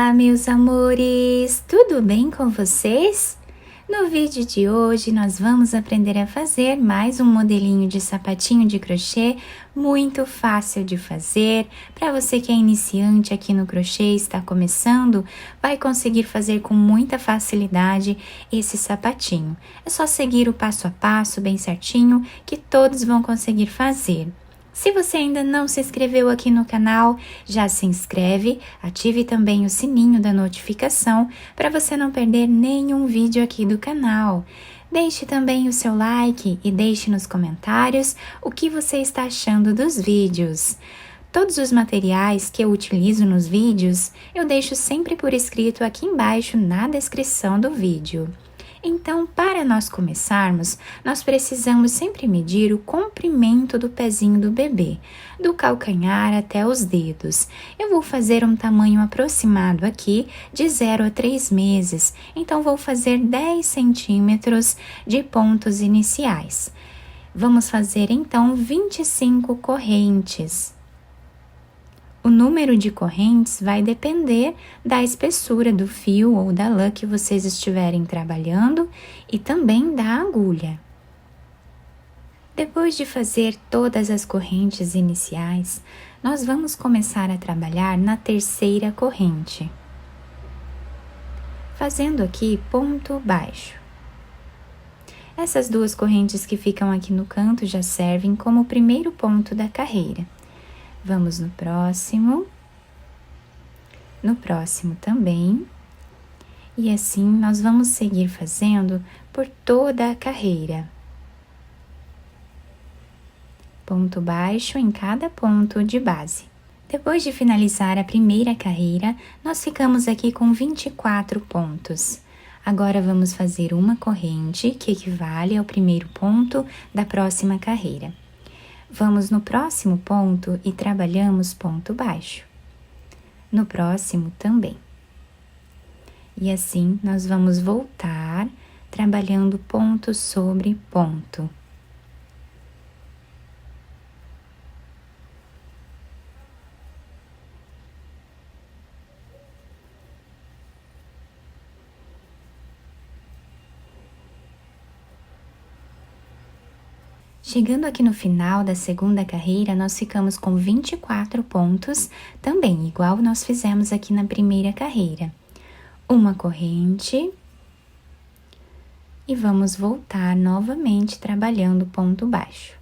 Olá, meus amores! Tudo bem com vocês? No vídeo de hoje, nós vamos aprender a fazer mais um modelinho de sapatinho de crochê muito fácil de fazer. Para você que é iniciante aqui no crochê e está começando, vai conseguir fazer com muita facilidade esse sapatinho. É só seguir o passo a passo bem certinho que todos vão conseguir fazer. Se você ainda não se inscreveu aqui no canal, já se inscreve, ative também o sininho da notificação para você não perder nenhum vídeo aqui do canal. Deixe também o seu like e deixe nos comentários o que você está achando dos vídeos. Todos os materiais que eu utilizo nos vídeos, eu deixo sempre por escrito aqui embaixo na descrição do vídeo. Então, para nós começarmos, nós precisamos sempre medir o comprimento do pezinho do bebê, do calcanhar até os dedos. Eu vou fazer um tamanho aproximado aqui de 0 a 3 meses, então vou fazer 10 centímetros de pontos iniciais. Vamos fazer então 25 correntes. O número de correntes vai depender da espessura do fio ou da lã que vocês estiverem trabalhando e também da agulha. Depois de fazer todas as correntes iniciais, nós vamos começar a trabalhar na terceira corrente, fazendo aqui ponto baixo. Essas duas correntes que ficam aqui no canto já servem como o primeiro ponto da carreira. Vamos no próximo também, e assim nós vamos seguir fazendo por toda a carreira. Ponto baixo em cada ponto de base. Depois de finalizar a primeira carreira, nós ficamos aqui com 24 pontos. Agora vamos fazer uma corrente que equivale ao primeiro ponto da próxima carreira. Vamos no próximo ponto e trabalhamos ponto baixo. No próximo também. E assim, nós vamos voltar trabalhando ponto sobre ponto. Chegando aqui no final da segunda carreira, nós ficamos com 24 pontos, também igual nós fizemos aqui na primeira carreira. Uma corrente e vamos voltar novamente trabalhando ponto baixo.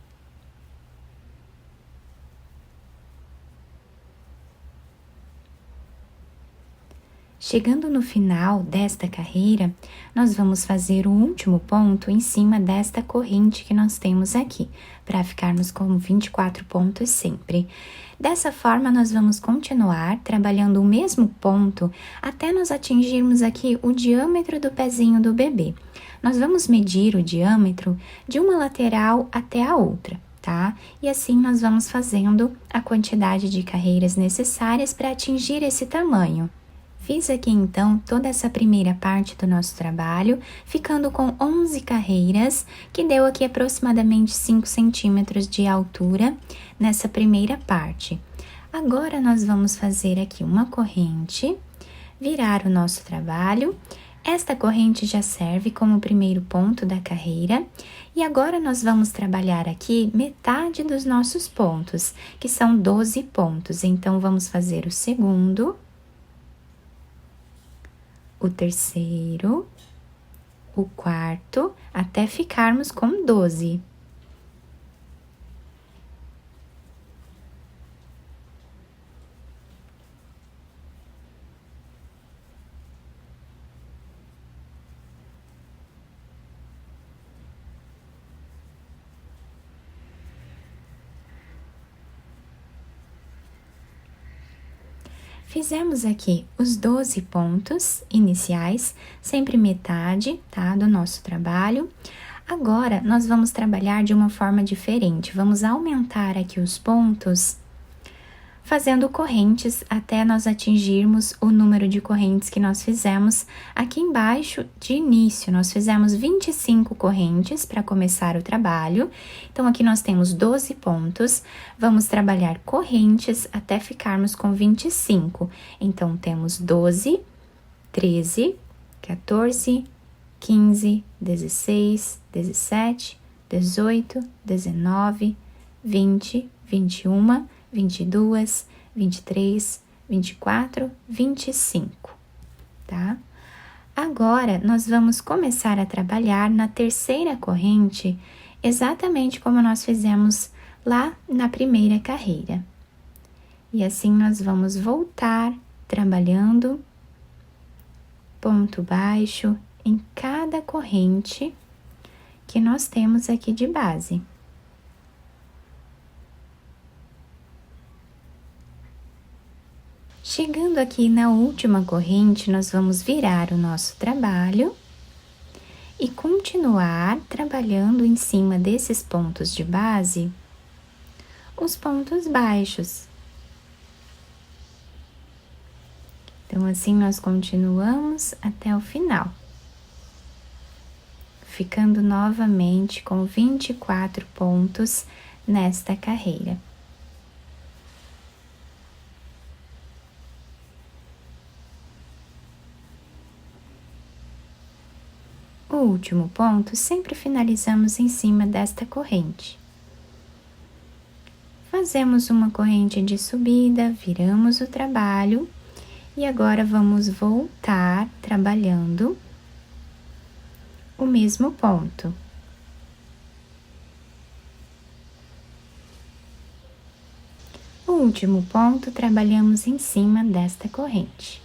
Chegando no final desta carreira, nós vamos fazer o último ponto em cima desta corrente que nós temos aqui, para ficarmos com 24 pontos sempre. Dessa forma, nós vamos continuar trabalhando o mesmo ponto até nós atingirmos aqui o diâmetro do pezinho do bebê. Nós vamos medir o diâmetro de uma lateral até a outra, tá? E assim nós vamos fazendo a quantidade de carreiras necessárias para atingir esse tamanho. Fiz aqui então toda essa primeira parte do nosso trabalho, ficando com 11 carreiras, que deu aqui aproximadamente 5 centímetros de altura nessa primeira parte. Agora, nós vamos fazer aqui uma corrente, virar o nosso trabalho. Esta corrente já serve como o primeiro ponto da carreira, e agora nós vamos trabalhar aqui metade dos nossos pontos, que são 12 pontos. Então, vamos fazer o segundo, o terceiro, o quarto, até ficarmos com 12. Fizemos aqui os 12 pontos iniciais, sempre metade, tá, do nosso trabalho. Agora, nós vamos trabalhar de uma forma diferente. Vamos aumentar aqui os pontos fazendo correntes até nós atingirmos o número de correntes que nós fizemos aqui embaixo de início. Nós fizemos 25 correntes para começar o trabalho. Então, aqui nós temos 12 pontos. Vamos trabalhar correntes até ficarmos com 25. Então, temos 12, 13, 14, 15, 16, 17, 18, 19, 20, 21, 22, 23, 24, 25, tá? Agora, nós vamos começar a trabalhar na terceira corrente, exatamente como nós fizemos lá na primeira carreira. E assim nós vamos voltar trabalhando ponto baixo em cada corrente que nós temos aqui de base. Chegando aqui na última corrente, nós vamos virar o nosso trabalho e continuar trabalhando em cima desses pontos de base, os pontos baixos. Então, assim nós continuamos até o final, ficando novamente com 24 pontos nesta carreira. O último ponto sempre finalizamos em cima desta corrente. Fazemos uma corrente de subida, viramos o trabalho e agora vamos voltar trabalhando o mesmo ponto. O último ponto trabalhamos em cima desta corrente.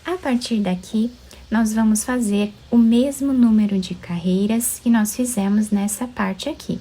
A partir daqui, nós vamos fazer o mesmo número de carreiras que nós fizemos nessa parte aqui.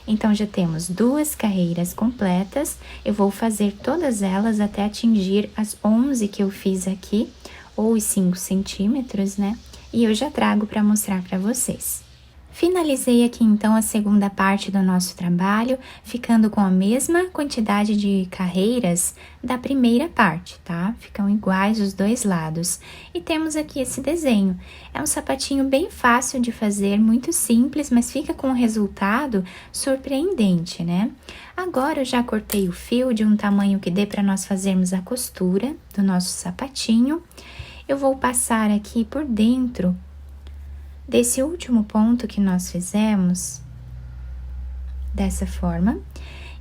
Então, já temos 2 carreiras completas, eu vou fazer todas elas até atingir as 11 que eu fiz aqui, ou os 5 centímetros, né? E eu já trago para mostrar para vocês. Finalizei aqui então a segunda parte do nosso trabalho, ficando com a mesma quantidade de carreiras da primeira parte, tá? Ficam iguais os dois lados. E temos aqui esse desenho. É um sapatinho bem fácil de fazer, muito simples, mas fica com um resultado surpreendente, né? Agora eu já cortei o fio de um tamanho que dê para nós fazermos a costura do nosso sapatinho. Eu vou passar aqui por dentro desse último ponto que nós fizemos, dessa forma,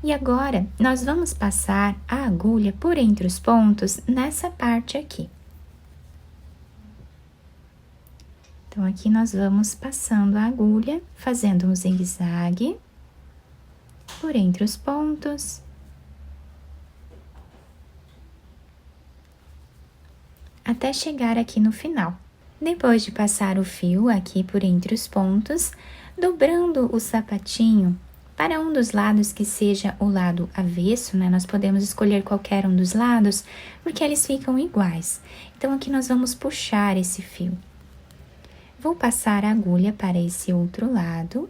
e agora nós vamos passar a agulha por entre os pontos nessa parte aqui. Então, aqui nós vamos passando a agulha, fazendo um zigue-zague por entre os pontos. Até chegar aqui no final. Depois de passar o fio aqui por entre os pontos, dobrando o sapatinho para um dos lados que seja o lado avesso, né? Nós podemos escolher qualquer um dos lados, porque eles ficam iguais. Então, aqui nós vamos puxar esse fio. Vou passar a agulha para esse outro lado.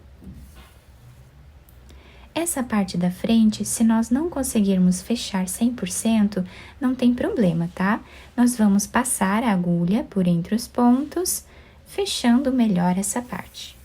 Essa parte da frente, se nós não conseguirmos fechar 100%, não tem problema, tá? Nós vamos passar a agulha por entre os pontos, fechando melhor essa parte.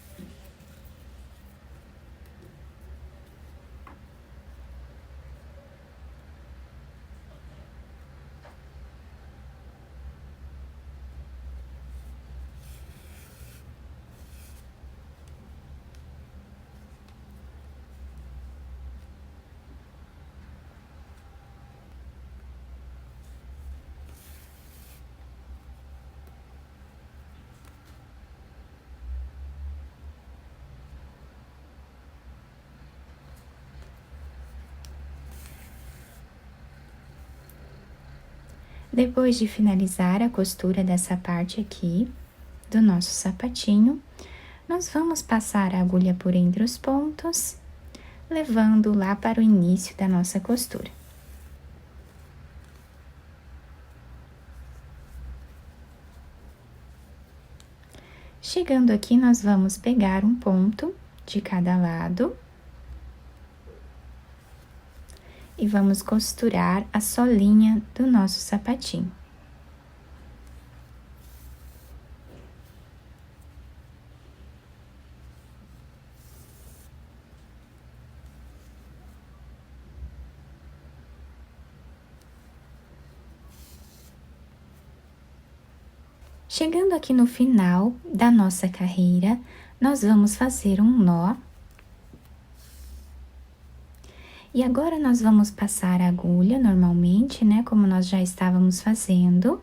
Depois de finalizar a costura dessa parte aqui do nosso sapatinho, nós vamos passar a agulha por entre os pontos, levando lá para o início da nossa costura. Chegando aqui, nós vamos pegar um ponto de cada lado e vamos costurar a solinha do nosso sapatinho. Chegando aqui no final da nossa carreira, nós vamos fazer um nó. E agora nós vamos passar a agulha normalmente, né? Como nós já estávamos fazendo.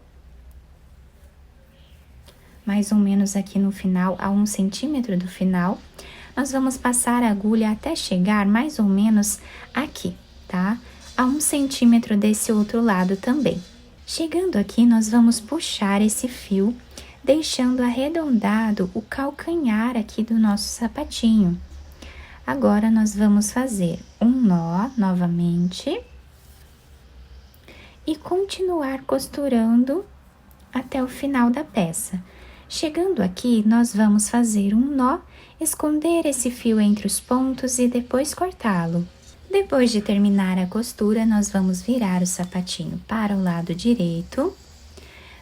Mais ou menos aqui no final, a 1 centímetro do final. Nós vamos passar a agulha até chegar mais ou menos aqui, tá? A 1 centímetro desse outro lado também. Chegando aqui, nós vamos puxar esse fio, deixando arredondado o calcanhar aqui do nosso sapatinho. Agora, nós vamos fazer um nó novamente e continuar costurando até o final da peça. Chegando aqui, nós vamos fazer um nó, esconder esse fio entre os pontos e depois cortá-lo. Depois de terminar a costura, nós vamos virar o sapatinho para o lado direito.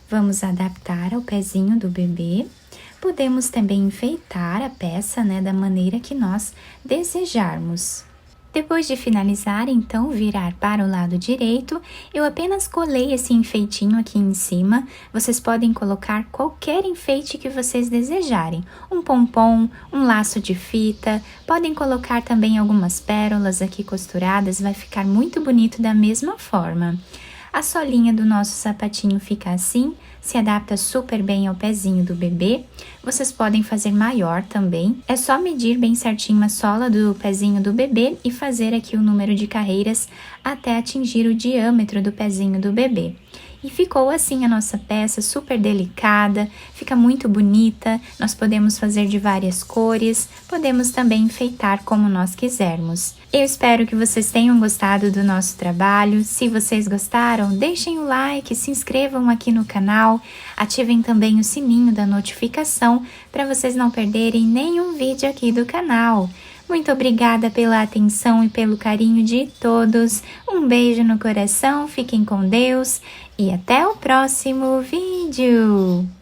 Vamos adaptar ao pezinho do bebê. Podemos também enfeitar a peça, né, da maneira que nós desejarmos. Depois de finalizar, então, virar para o lado direito, eu apenas colei esse enfeitinho aqui em cima. Vocês podem colocar qualquer enfeite que vocês desejarem. Um pompom, um laço de fita, podem colocar também algumas pérolas aqui costuradas, vai ficar muito bonito da mesma forma. A solinha do nosso sapatinho fica assim, se adapta super bem ao pezinho do bebê. Vocês podem fazer maior também. É só medir bem certinho a sola do pezinho do bebê e fazer aqui o número de carreiras até atingir o diâmetro do pezinho do bebê. E ficou assim a nossa peça, super delicada, fica muito bonita. Nós podemos fazer de várias cores, podemos também enfeitar como nós quisermos. Eu espero que vocês tenham gostado do nosso trabalho. Se vocês gostaram, deixem o like, se inscrevam aqui no canal, ativem também o sininho da notificação para vocês não perderem nenhum vídeo aqui do canal. Muito obrigada pela atenção e pelo carinho de todos. Um beijo no coração, fiquem com Deus e até o próximo vídeo!